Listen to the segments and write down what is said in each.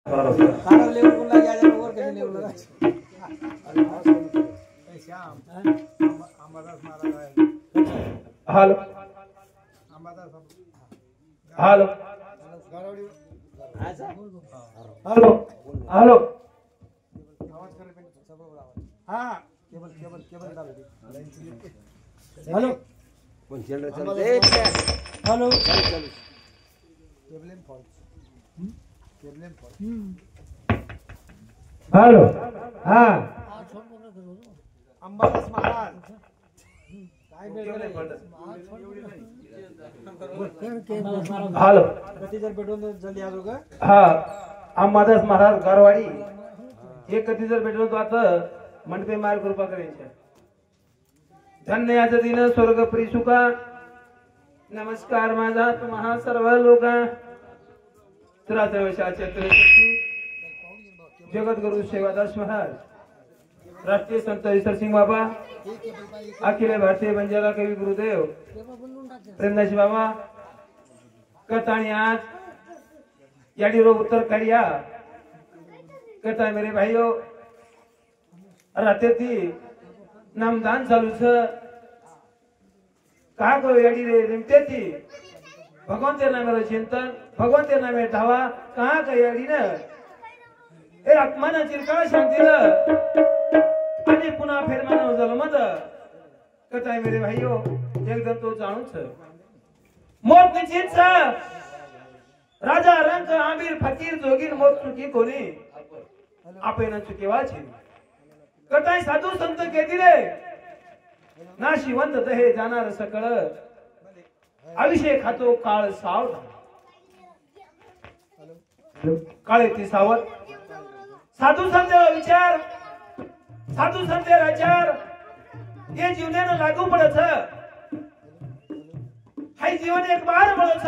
तारा level को लग जाए और कैसे लेवल लगा Shyam Ambadas Maharaj hello Ambadas hello Garwadi hello hello आवाज करे पे सब आवाज हां केबल केबल केबल डालो हेलो कौन चल रहा चल हेलो चल केबल एम फॉल्स केबल एम फॉल्स हेलो हाँ अंबादास महाराज काय हेलो कधी जर भेटून जल्दी आलो का हाँ अंबादास महाराज गारवाडी हे कधी जर भेटलो तो आता मंडपे मार कृपा करायच्या धन्य आज दिन स्वर्ग प्रिसुका नमस्कार माझा तुम्हा सर्व लोका त्रात्रवशाचे जगद्गुरु सेवादास महाराज राष्ट्रीय संत ईश्वर सिंह बाबा अखिल भारतीय बंजारा कवि गुरुदेव प्रेमदास बाबा कथाणी आज याडी रो उत्तर करिया कथा मेरे भाइयों राते थी नामदान चालू छ का को याडी रे रिमते थी भगवान ते नामे चिंतन भगवान ते नामे धावा कहा का याडी न ए आत्माना चिरकाळ शांतीला आणि पुन्हा फेरमाना झालं मत कथा मेरे भाइयों एकदम तो जाणू छ मौत निश्चित छ राजा रंग आमिर फकीर जोगीर मौत चुकी कोणी आपण चुकेवा छे कथाय साधू संत केती रे नाशिवंत हे जाणार सकळ अभिषेक हातो काळ सावधान काळे ती सावध साधू संत विचार साधू संत आचार हे जीवनाने लागू पडत हाय जीवन एक बार पडत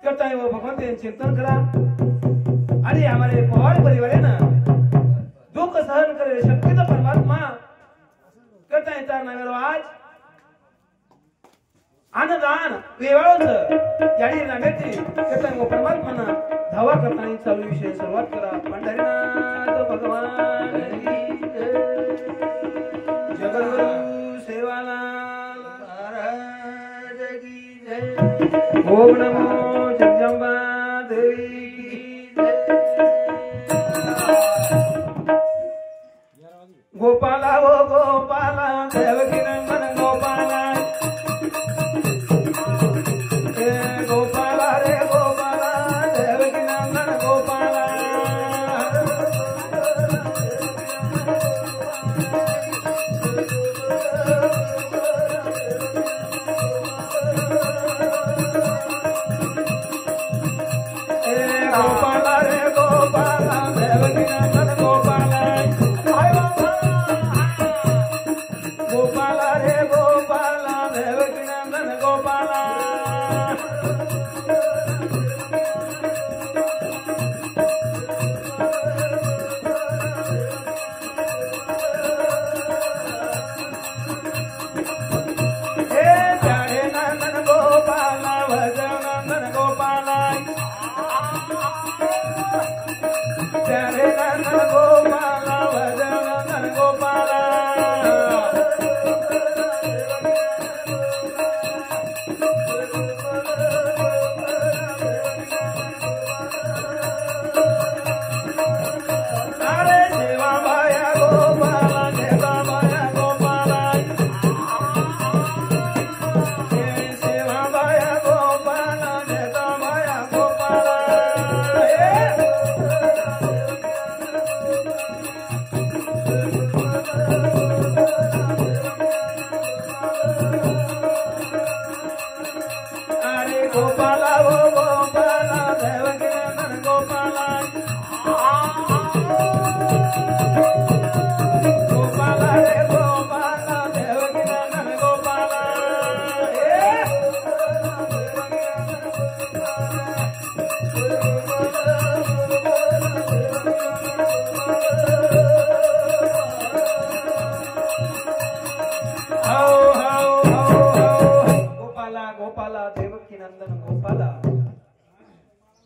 कथाय वो भगवान ते चिंतन करा आणि हमारे पवार परिवार है ना दुख सहन करे शक्ति तो परमात्मा करता है तार नामेरो आज अनदान वेवाळच याडी नामेती करता है वो परमात्मा ना धावा करता है चालू विषय सुरुवात करा पंढरीनाथ भगवान की जय जगद्गुरु सेवालाल महाराज की जय ओम नमो जगदंबा देवी गोपाला वो गोपाला देवकी नंदन गोपाला गोपाला रे गोपाला देवकी नंदन गोपाला गोपाला रे गोपाला देवकी नंदन गोपाला गोपाला रे गोपाला देवकी नंदन गोपाला हे प्यारे नंदन गोपाला भज नंदन गोपाला प्यारे नंदन गोपाला भज नंदन गोपाला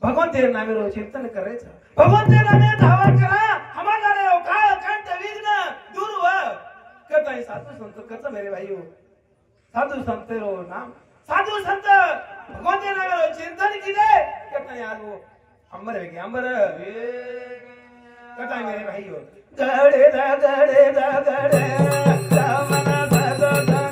भगवान तेरे नामे रो चिंतन करायचं भगवान तेरे नामे धावा करा हमारा रे काळ कंठ विघ्न दूर व करताय साधू संत करता मेरे भाइयों साधू संत रो नाम साधू संत भगवान तेरे नामे रो चिंतन कीजे करताय आलो अंबर है अंबर करताय मेरे भाइयों गड़े दा गड़े दा गड़े रामना दा दा दा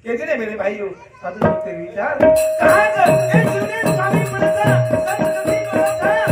केजरे मेरे भाइयों साधु संत विचार कहां का ये जीवने स्वामी पड़ता सब कभी पड़ता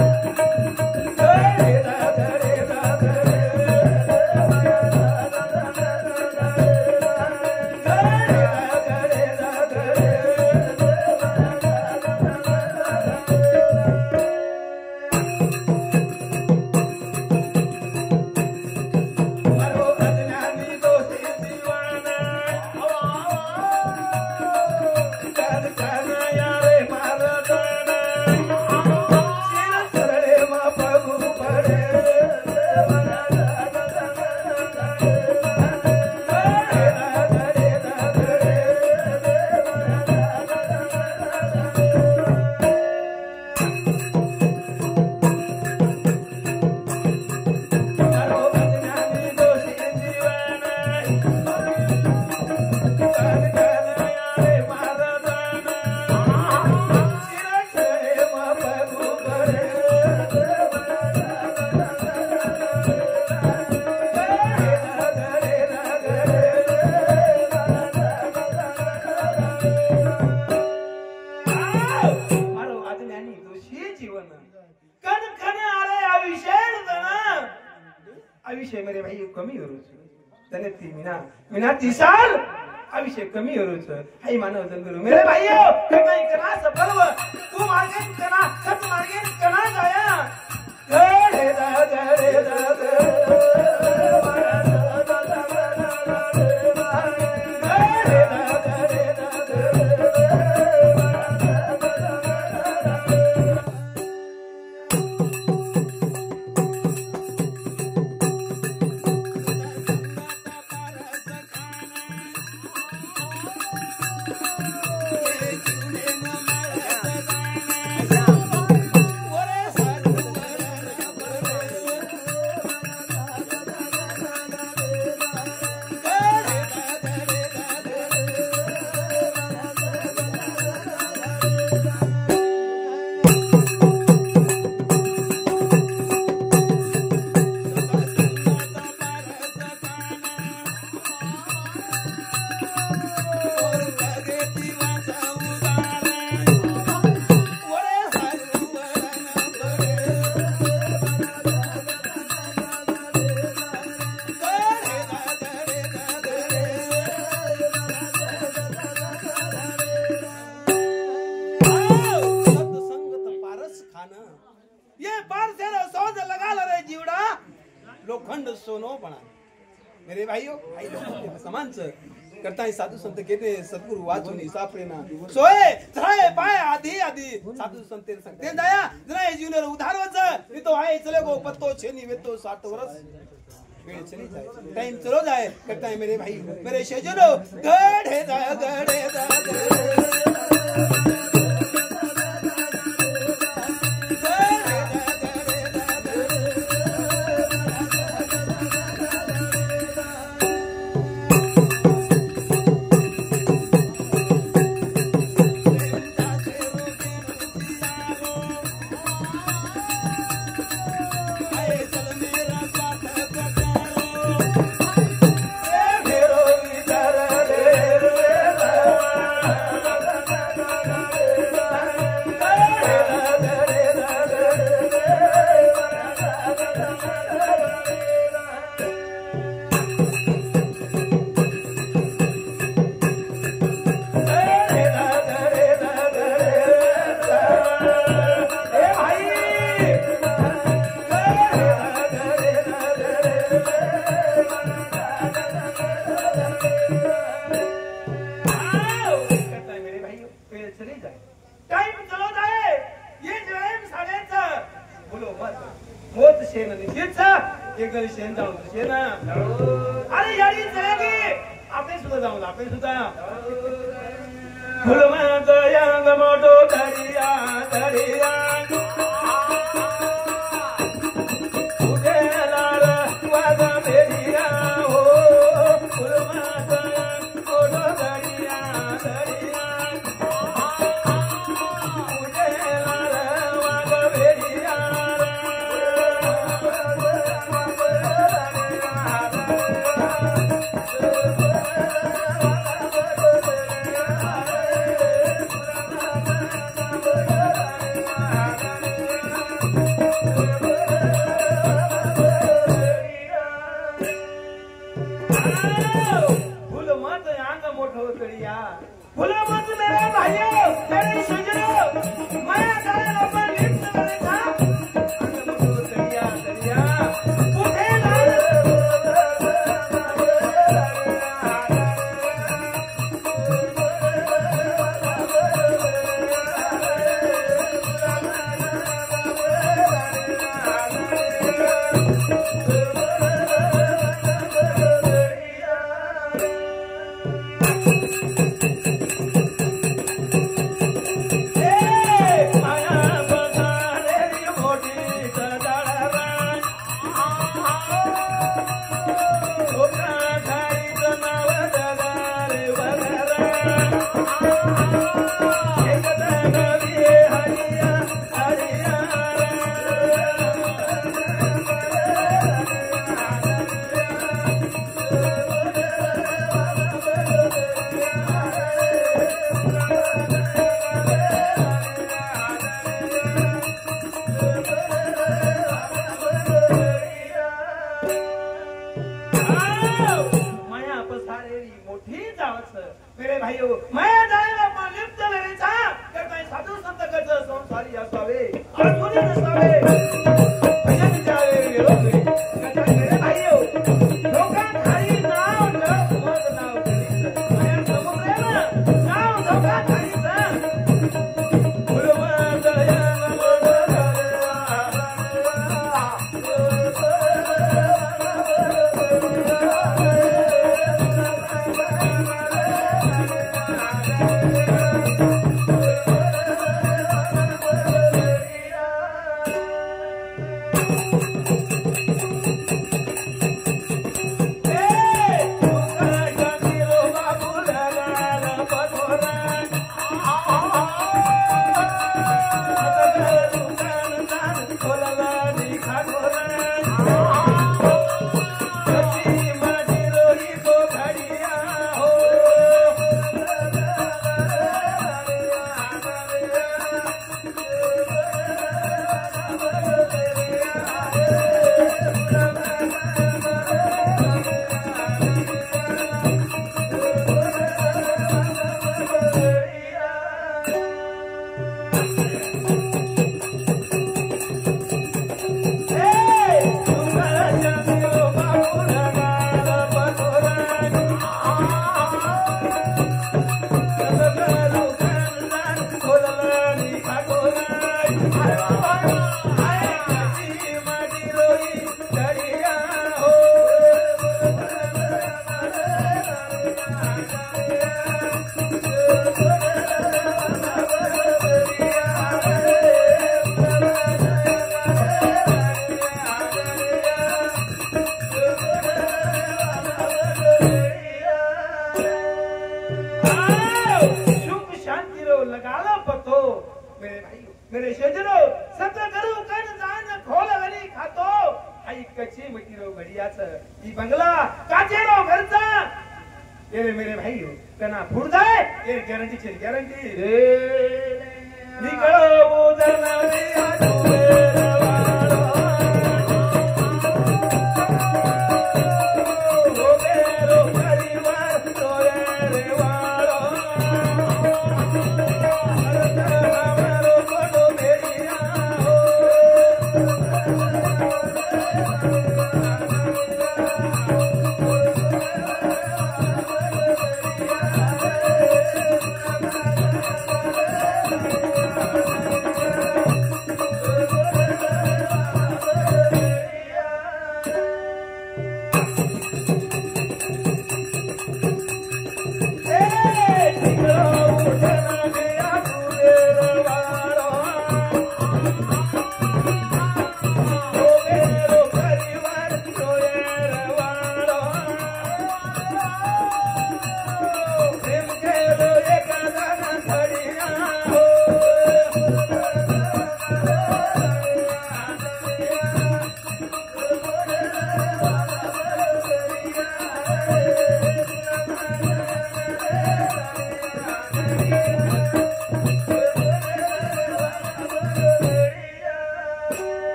अविषय मेरे भाई कमी होते मीना तीसाल अविषय कमी होते हाई मानव जंगल मेरे भाइयों कहीं कना सफल तू मार्गे कना सब मार्गे कना जाया गड़े दा गड़े दा लोखंड सोनो बना मेरे भाइयों भाई लोग समान से करता है साधु संत कहते सतगुरु वाचुनी सापरेना सोए त्राए पाए आधी आधी साधु संत संगते दया जरा ये जीवन उधार वच नहीं तो आए चले गो पत्तो छेनी वे तो 60 वर्ष वेळ चली जाए टाइम चलो जाए करता है मेरे भाई मेरे शेजनो गड़े दा गड़े दा शे ना अरे यारी चला की आपण सुद्धा जाऊ आपण सुद्धा फुलमात यांग मोठो दरिया दरिया उदेलार वाग बेरिया हो फुलमात यांग मोठो दरिया दरिया उदेलार वाग बेरिया फुलमत यांग मोठो तळिया फुलमत मेरे भाइयों मेरे सजनों माया जाने पर लिप्त करे था अंग मोठो तळिया तळिया उठे मेरे भाइयों माया जाने पर लिप्त मेरे था करता साधु संत कर्ज संसारी असावे असूरी नसावे भजन जावे गेलोगे मेरे भाइयों लोकां खाली नाव जप मत नाव करी माया समुद्र नाव धोका खाली सा फुलमा दया मेरे शेजरो सत्र करू कण जान खोल गली खातो आई कच्ची मटीरो घडियाच ई बंगला काचेरो घरचा ये मेरे भाई तना फुडदाय ये गॅरंटी ची गॅरंटी निकळो उदरना रे आजुवे रवाडो रोबेरो परिवार तोरे रे वाडो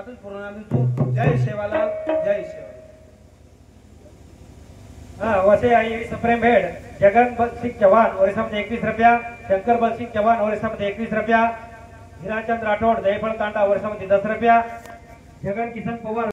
हातच पुरवून आम्ही तू जय सेवालाल जय सेवालाल. हाँ वैसे आई सप्रेम भेड़ जगन बल सिंह चौहान और इसमें 21 रुपया, शंकर बल सिंह चौहान और इसमें 21 रुपया, हीराचंद राठौड़ दहीफल तांडा और इसमें 10 रुपया, जगन किशन पवार